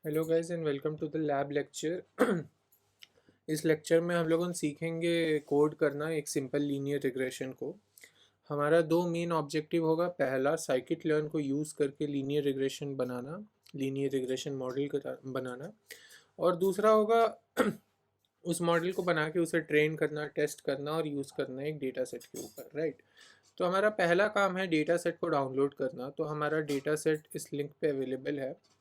Hello guys and welcome to the lab lecture. इस lecture में हम लोग सीखेंगे कोड करना एक सिंपल लीनियर रिग्रेशन को। हमारा दो मेन ऑब्जेक्टिव होगा। पहला, साइकिट लर्न को यूज़ करके लीनियर रिग्रेशन बनाना, लीनियर रिग्रेशन मॉडल बनाना। और दूसरा होगा उस मॉडल को बना के उसे ट्रेन करना, टेस्ट करना और यूज़ करना एक डेटा सेट के ऊपर, राइट। तो हमारा पहला काम है डेटा सेट को डाउनलोड करना। तो हमारा डेटा सेट इस लिंक पे अवेलेबल है,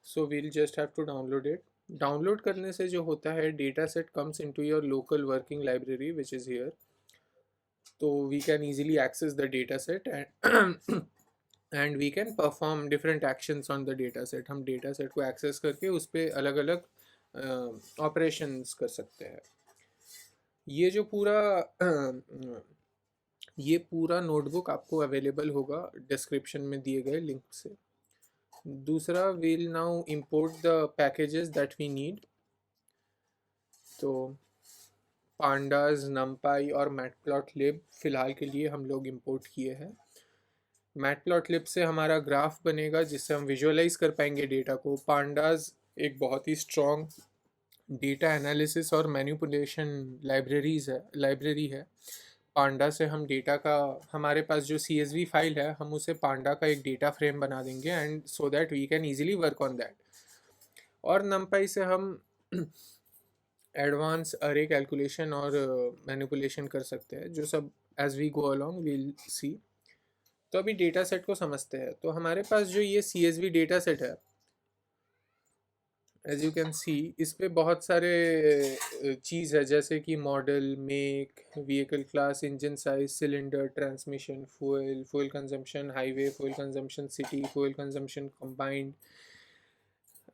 so we'll just have to download it. Download करने से जो होता है, data set comes into your local working library which is here. तो we can easily access the data set and and we can perform different actions on the data set। हम data set को access करके उस पर अलग अलग operations कर सकते हैं। ये जो पूरा ये पूरा नोटबुक आपको अवेलेबल होगा डिस्क्रिप्शन में दिए गए लिंक से। दूसरा, we'll now import the packages that we need। तो पांडाज, नमपाई और मैटप्लॉटलिब फ़िलहाल के लिए हम लोग इंपोर्ट किए हैं। मैटप्लॉटलिब से हमारा ग्राफ बनेगा जिससे हम विजुअलाइज कर पाएंगे डेटा को। पांडाज एक बहुत ही स्ट्रॉन्ग डेटा एनालिसिस और मैनिपुलेशन लाइब्रेरी है। पांडा से हम डेटा का, हमारे पास जो CSV फाइल है, हम उसे पांडा का एक डेटा फ्रेम बना देंगे and so that we can easily work on that. और नमपाई से हम एडवांस अरे कैलकुलेशन और मैनिपुलेशन कर सकते हैं, जो सब as we go along we'll see. तो अभी डेटा सेट को समझते हैं। तो हमारे पास जो ये CSV डेटा सेट है, एज यू कैन सी, इस पे बहुत सारे चीज़ है, जैसे कि model, make, vehicle class, engine size, cylinder, transmission, fuel consumption, highway fuel consumption, city fuel consumption combined,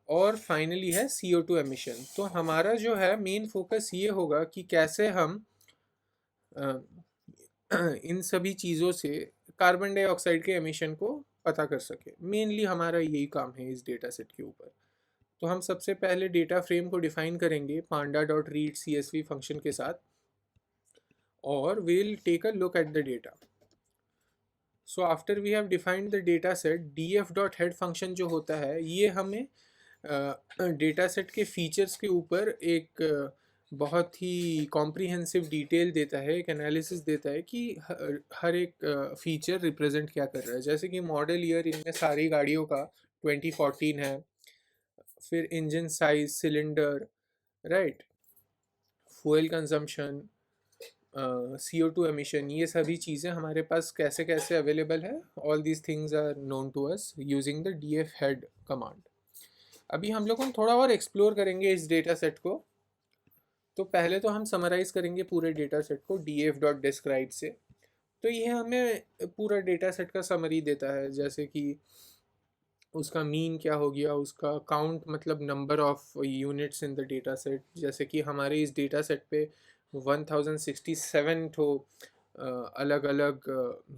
और फाइनली है CO2 एमिशन। तो हमारा जो है मेन फोकस ये होगा कि कैसे हम इन सभी चीज़ों से कार्बन डाइऑक्साइड के एमिशन को पता कर सके। मेनली हमारा यही काम है इस डेटा सेट के ऊपर। तो हम सबसे पहले डेटा फ्रेम को डिफाइन करेंगे panda dot read CSV function के साथ, और will take a look at the data. So after we have defined the data set, df dot head function जो होता है, ये हमें डेटा सेट के फीचर्स के ऊपर एक बहुत ही कॉम्प्रिहेंसिव डिटेल देता है, एक एनालिसिस देता है कि हर एक फीचर रिप्रेजेंट क्या कर रहा है। जैसे कि मॉडल ईयर इनमें सारी गाड़ियों का 2014 है, फिर engine size, cylinder, right, fuel consumption, CO2 emission, ये सभी चीज़ें हमारे पास कैसे कैसे अवेलेबल है। All these things are known to us using the df head command. अभी हम लोग थोड़ा और एक्सप्लोर करेंगे इस डेटा सेट को। तो पहले तो हम समराइज़ करेंगे पूरे डेटा सेट को df डॉट डिस्क्राइब से। तो ये हमें पूरा डेटा सेट का समरी देता है, जैसे कि उसका मीन क्या हो गया, उसका काउंट मतलब number of units in the data set. जैसे कि हमारे इस डेटा सेट पे 1067 ठो अलग अलग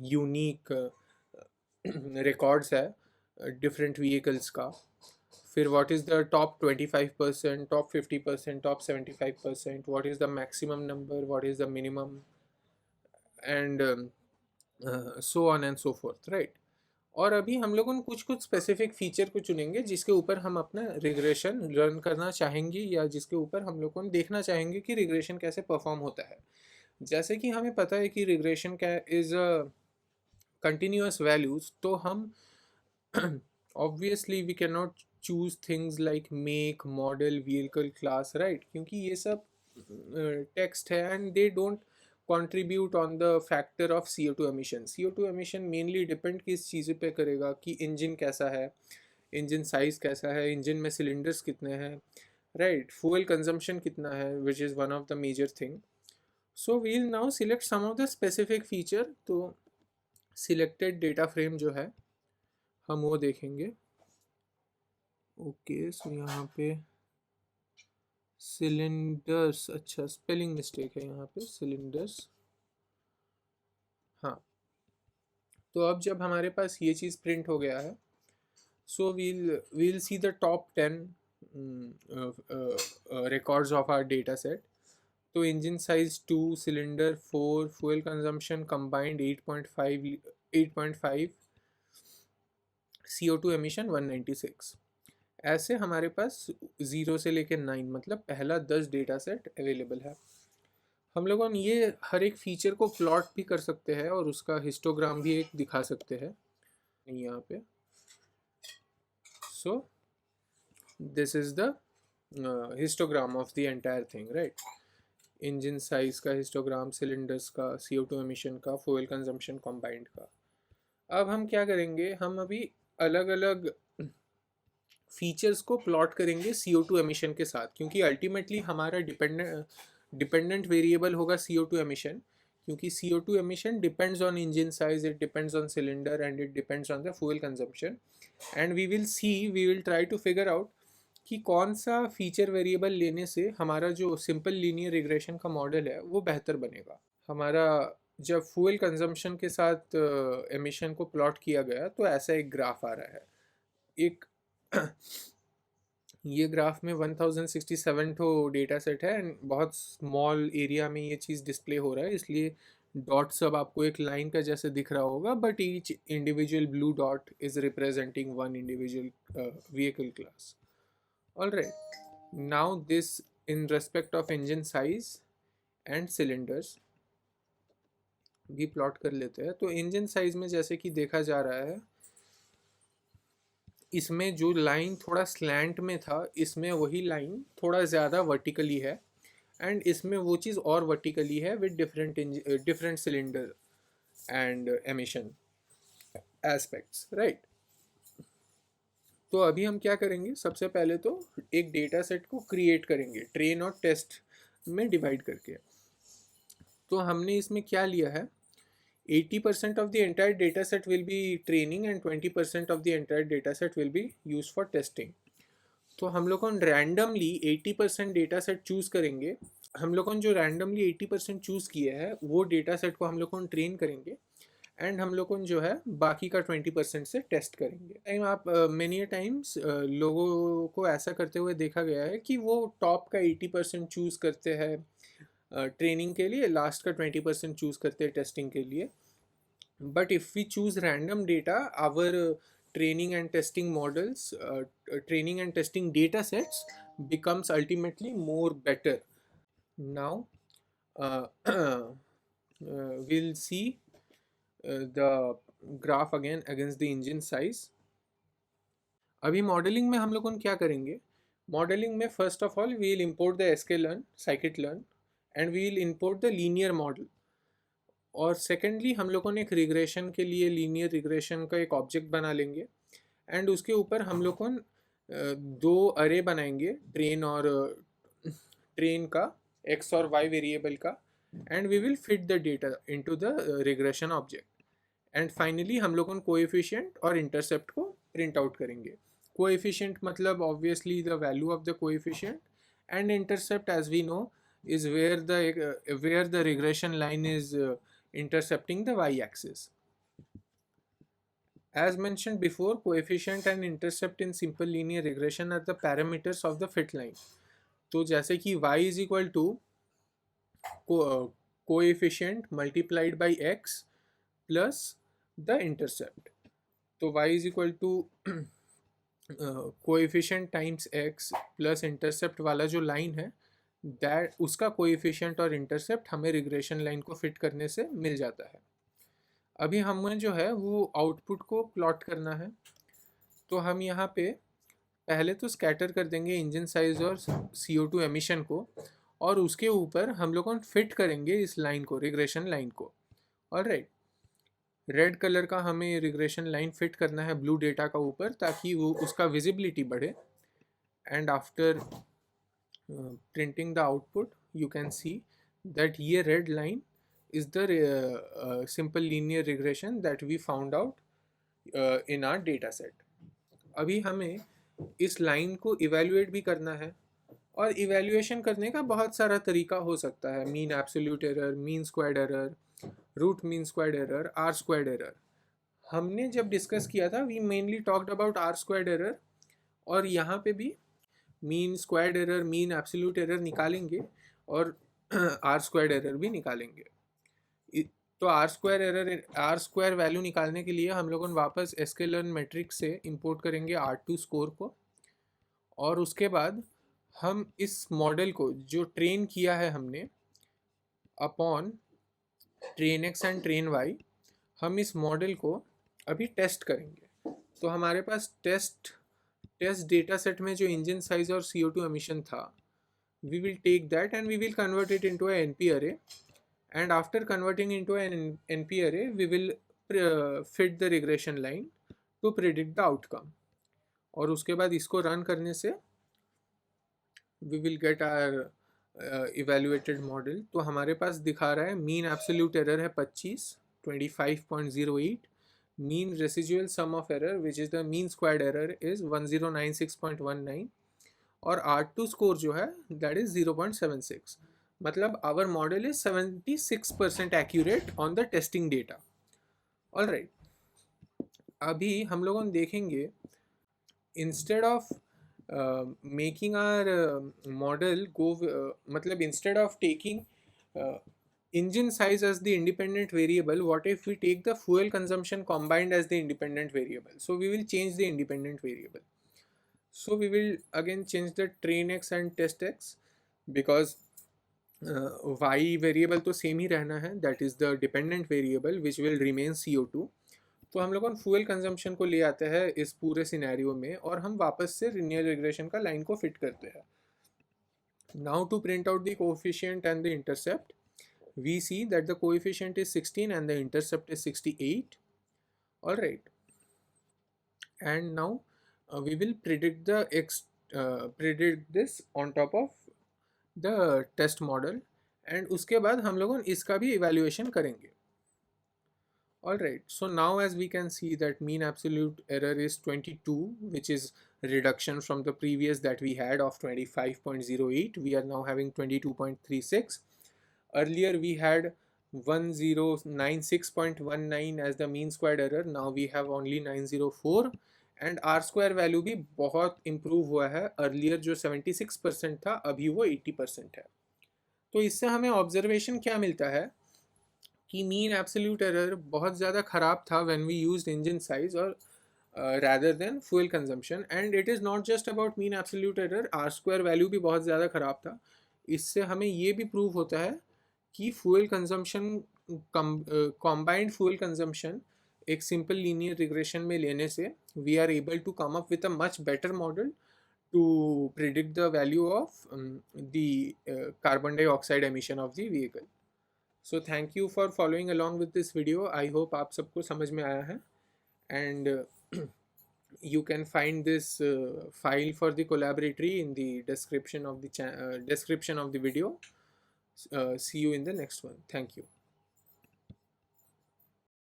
यूनिक रिकॉर्ड्स है डिफरेंट व्हीकल्स का। फिर what is the top 25%, top 50%, top 75%, what is the maximum number, what is the minimum, and so on and so fourth, right. और अभी हम लोग उन कुछ कुछ स्पेसिफिक फीचर को चुनेंगे जिसके ऊपर हम अपना रिग्रेशन रन करना चाहेंगे, या जिसके ऊपर हम लोग को देखना चाहेंगे कि रिग्रेशन कैसे परफॉर्म होता है। जैसे कि हमें पता है कि रिग्रेशन क्या इज़ कंटिन्यूअस वैल्यूज, तो हम obviously we can not choose things like make, model, vehicle class, right, क्योंकि ये सब टेक्स्ट है and they don't contribute on the factor of CO2 emission। CO2 emission mainly depend किस चीज़ पे करेगा कि इंजन कैसा है, इंजन साइज कैसा है, इंजन में सिलेंडर्स कितने हैं, राइट, फ्यूल कंजम्पशन कितना है, which is one of the major thing. So we'll now select some of the specific feature. तो सिलेक्टेड डेटा फ्रेम जो है हम वो देखेंगे। ओके, सो यहाँ पे सिलेंडर्स, अच्छा स्पेलिंग मिस्टेक है यहाँ पे, सिलेंडर्स, हाँ। तो अब जब हमारे पास ये चीज़ प्रिंट हो गया है, so we'll see the top 10 records of our data set. तो engine size 2, cylinder 4, fuel consumption combined 8.5, CO2 emission 196। ऐसे हमारे पास 0 से लेकर 9 मतलब पहला 10 डेटा सेट अवेलेबल है। हम लोगों ने ये हर एक फीचर को प्लॉट भी कर सकते हैं और उसका हिस्टोग्राम भी एक दिखा सकते हैं यहाँ पे। So this is the histogram of the entire thing, right. Engine size का हिस्टोग्राम, सिलेंडर्स का, CO2 एमिशन का, फ्यूल कंजम्पशन कॉम्बाइंड का। अब हम क्या करेंगे, हम अभी अलग अलग फीचर्स को प्लॉट करेंगे CO2 एमिशन के साथ, क्योंकि अल्टीमेटली हमारा डिपेंडेंट वेरिएबल होगा CO2 एमिशन, क्योंकि CO2 emission depends on engine size, it depends on cylinder and it depends on the fuel consumption. And we will try to figure out कि कौन सा feature variable लेने से हमारा जो सिंपल लीनियर रिग्रेशन का model है वो बेहतर बनेगा। हमारा जब फ्यूल कंजम्पशन के साथ एमिशन को प्लॉट किया गया तो ऐसा एक ग्राफ आ रहा है। एक ये ग्राफ में 1067 तो डेटा सेट है एंड बहुत स्मॉल एरिया में ये चीज़ डिस्प्ले हो रहा है, इसलिए डॉट सब आपको एक लाइन का जैसे दिख रहा होगा, but each individual blue dot is representing one individual vehicle class. All right, now this in respect of engine size and cylinders भी प्लॉट कर लेते हैं। तो इंजन साइज में जैसे कि देखा जा रहा है, इसमें जो लाइन थोड़ा स्लैंट में था, इसमें वही लाइन थोड़ा ज़्यादा वर्टिकली है, एंड इसमें वो चीज़ और वर्टिकली है with different cylinder and emission aspects, right. तो अभी हम क्या करेंगे, सबसे पहले तो एक डेटा सेट को क्रिएट करेंगे ट्रेन और टेस्ट में डिवाइड करके। तो हमने इसमें क्या लिया है, 80% of the entire data set will be training and 20% of the entire data set will be used for testing। तो हम लोग रैंडमली 80% डेटा सेट चूज़ करेंगे। हम लोग जो रैंडमली 80% चूज़ किया है वो डेटा सेट को हम लोग ट्रेन करेंगे, एंड हम लोग जो है बाकी का 20% से टेस्ट करेंगे। टाइम आप मेनी टाइम्स लोगों को ऐसा करते हुए देखा गया है कि वो टॉप का 80% चूज़ करते हैं ट्रेनिंग के लिए, लास्ट का 20% चूज़ करते हैं टेस्टिंग के लिए। But if we choose random data, our training and testing models, training and testing data sets becomes ultimately more better. Now we'll see the graph again against the engine size। अभी modelling में हम लोग क्या करेंगे, modelling में first of all we will import the sklearn, scikit-learn and we will import the linear model. और secondly हम लोगों ने एक रिग्रेशन के लिए लीनियर रिग्रेशन का एक ऑब्जेक्ट बना लेंगे, एंड उसके ऊपर हम लोग को दो अरे बनाएंगे, ट्रेन का एक्स और वाई वेरिएबल का, and we will fit the data into the regression object. एंड फाइनली हम लोग कोएफिशिएंट और इंटरसेप्ट को प्रिंट आउट करेंगे। कोएफिशिएंट मतलब obviously the value of the coefficient, and intercept as we know is where the regression line is intercepting the y-axis. As mentioned before, coefficient and intercept in simple linear regression are the parameters of the fit line. तो जैसे कि y is equal to coefficient multiplied by x plus the intercept। तो y is equal to coefficient times x plus intercept वाला जो line है, that उसका coefficient और intercept हमें रिग्रेशन लाइन को फिट करने से मिल जाता है। अभी हमें जो है वो आउटपुट को प्लॉट करना है। तो हम यहाँ पे पहले तो स्कैटर कर देंगे इंजन साइज और CO2 एमिशन को, और उसके ऊपर हम लोग फिट करेंगे इस लाइन को, रिग्रेशन लाइन को। ऑलराइट, रेड कलर का हमें रिग्रेशन लाइन फिट करना है ब्लू डेटा का ऊपर, ताकि वो उसका विजिबिलिटी बढ़े। And after printing the output you can see that ये red line is the simple linear regression that we found out in our data set। अभी हमें इस लाइन को इवेल्युएट भी करना है, और इवेल्युएशन करने का बहुत सारा तरीका हो सकता है, mean absolute error, mean squared error, root mean squared error, R squared error. हमने जब डिस्कस किया था we mainly talked about R squared error, और यहाँ पे भी mean squared error, mean absolute error निकालेंगे और आर स्क्वायर्ड एरर भी निकालेंगे। तो आर स्क्वायर वैल्यू निकालने के लिए हम लोग वापस sklearn मैट्रिक्स से इंपोर्ट करेंगे R2 स्कोर को, और उसके बाद हम इस मॉडल को जो ट्रेन किया है हमने upon train X and train Y, हम इस मॉडल को अभी टेस्ट करेंगे। तो हमारे पास टेस्ट डेटा सेट में जो इंजन साइज और CO2 एमिशन था, we will take that and we will convert it into a NP array, and after converting into an NP array we will fit the regression line to predict the outcome, और उसके बाद इसको run करने से we will get our evaluated model। तो हमारे पास दिखा रहा है मीन एब्सोल्यूट एरर है 25 mean residual sum of error which is the mean squared error is 1096.19, और R2 स्कोर जो है दैट इज़ 0.76। मतलब our model is 76% accurate on the testing data. All right, अभी हम लोगों ने देखेंगे instead of making our model go मतलब instead of taking engine size as the independent variable, what if we take the fuel consumption combined as the independent variable? So we will change the independent variable. So we will again change the train x and test x, because y variable तो same ही रहना है, that is the dependent variable which will remain CO2। तो हम लोगों ने fuel consumption को ले आते हैं इस पूरे सिनेरियो में, और हम वापस से लिनियर रिग्रेशन का लाइन को फिट करते हैं। Now to print out the coefficient and the intercept, we see that the coefficient is 16 and the intercept is 68। All right, and now we will predict this on top of the test model, and उसके बाद हम लोगों इसका भी evaluation करेंगे। Alright, so now as we can see that mean absolute error is 22, which is reduction from the previous that we had of 25.08. We are now having 22.36. Earlier we had 1096.19 as the mean squared error. Now we have only 904, and R square value भी बहुत improve हुआ है। Earlier जो 76% था अभी वो 80% है। तो इससे हमें observation क्या मिलता है कि मीन एब्सोल्यूट एरर बहुत ज़्यादा ख़राब था when we used engine size और rather than fuel consumption, and it is not just about mean absolute error, R square value भी बहुत ज़्यादा ख़राब था। इससे हमें ये भी प्रूव होता है कि fuel consumption combined fuel consumption एक सिंपल लीनियर रिग्रेशन में लेने से we are able to come up with a much better model to predict the value of the carbon dioxide emission of the vehicle. So thank you for following along with this video. I hope आप सबको समझ में आया है, and you can find this file for the collaboratory in the description of the video. See you in the next one. Thank you.